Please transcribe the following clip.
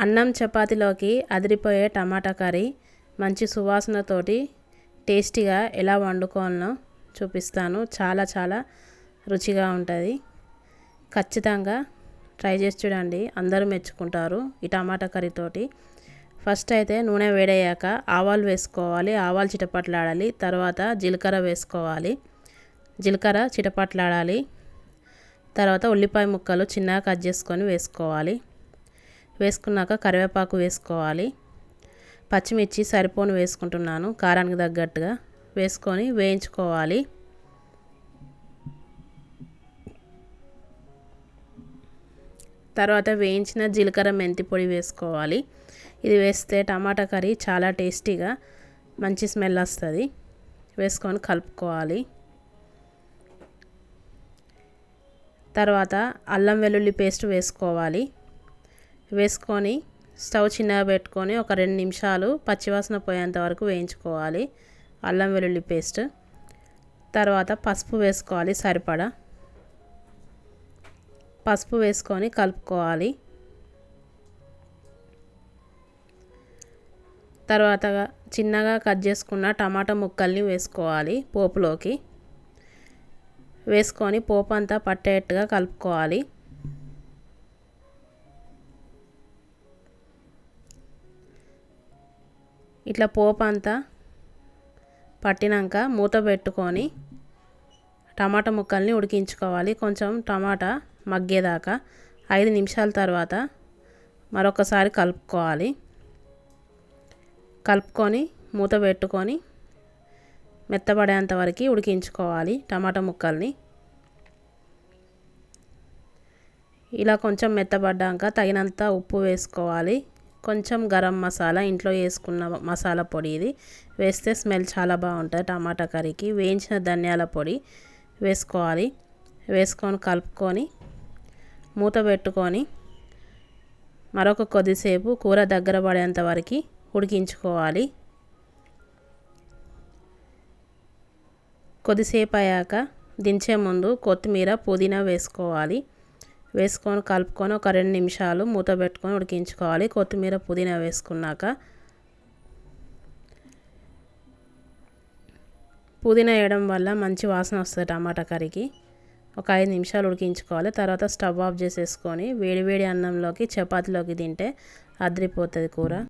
అన్నం చపాతీలోకి అదిరిపోయే టమాటా కర్రీ మంచి సువాసనతోటి టేస్టీగా ఎలా వండుకోవాలనో చూపిస్తాను. చాలా చాలా రుచిగా ఉంటుంది. ఖచ్చితంగా ట్రై చేసి చూడండి, అందరూ మెచ్చుకుంటారు ఈ టమాటా కర్రీతోటి. ఫస్ట్ అయితే నూనె వేడయ్యాక ఆవాలు వేసుకోవాలి. ఆవాలు చిటపట్లాడాలి. తర్వాత జీలకర్ర వేసుకోవాలి. జీలకర్ర చిటపట్లాడాలి. తర్వాత ఉల్లిపాయ ముక్కలు చిన్నగా కట్ చేసుకొని వేసుకోవాలి. వేసుకున్నాక కరివేపాకు వేసుకోవాలి. పచ్చిమిర్చి సరిపోను వేసుకుంటున్నాను, కారానికి తగ్గట్టుగా వేసుకొని వేయించుకోవాలి. తర్వాత వేయించిన జీలకర్ర మెంతి పొడి వేసుకోవాలి. ఇది వేస్తే టమాటా కర్రీ చాలా టేస్టీగా మంచి స్మెల్ వస్తుంది. వేసుకొని కలుపుకోవాలి. తర్వాత అల్లం వెల్లుల్లి పేస్ట్ వేసుకోవాలి. వేసుకొని స్టవ్ చిన్నగా పెట్టుకొని ఒక 2 నిమిషాలు పచ్చివాసన పోయేంత వరకు వేయించుకోవాలి అల్లం వెల్లుల్లి పేస్ట్. తర్వాత పసుపు వేసుకోవాలి సరిపడా. పసుపు వేసుకొని కలుపుకోవాలి. తర్వాత చిన్నగా కట్ చేసుకున్న టమాటా ముక్కల్ని వేసుకోవాలి పోపులోకి. వేసుకొని పోపు అంతా పట్టేట్టుగా కలుపుకోవాలి. ఇట్లా పోపు అంతా పట్టినాక మూత పెట్టుకొని టమాటా ముక్కల్ని ఉడికించుకోవాలి. కొంచెం టమాటా మగ్గేదాకా 5 నిమిషాల తర్వాత మరొకసారి కలుపుకోవాలి. కలుపుకొని మూత పెట్టుకొని మెత్తబడేంత వరకు ఉడికించుకోవాలి టమాటా ముక్కల్ని. ఇలా కొంచెం మెత్తబడ్డాక తగినంత ఉప్పు వేసుకోవాలి. కొంచెం గరం మసాలా, ఇంట్లో వేసుకున్న మసాలా పొడి ఇది వేస్తే స్మెల్ చాలా బాగుంటుంది టమాటా కర్రీకి. వేయించిన ధనియాల పొడి వేసుకోవాలి. వేసుకొని కలుపుకొని మూత పెట్టుకొని మరొక కొద్దిసేపు కూర దగ్గర పడేంత వరకు ఉడికించుకోవాలి. కొద్దిసేపు అయ్యాక దించే ముందు కొత్తిమీర పుదీనా వేసుకోవాలి. వేసుకొని కలుపుకొని ఒక 2 నిమిషాలు మూత పెట్టుకొని ఉడికించుకోవాలి. కొత్తిమీర పుదీనా వేసుకున్నాక పుదీనా వేయడం వల్ల మంచి వాసన వస్తుంది టమాటా కర్రీకి. ఒక 5 నిమిషాలు ఉడికించుకోవాలి. తర్వాత స్టవ్ ఆఫ్ చేసేసుకొని వేడి వేడి అన్నంలోకి చపాతీలోకి తింటే అదిరిపోతుంది కూర.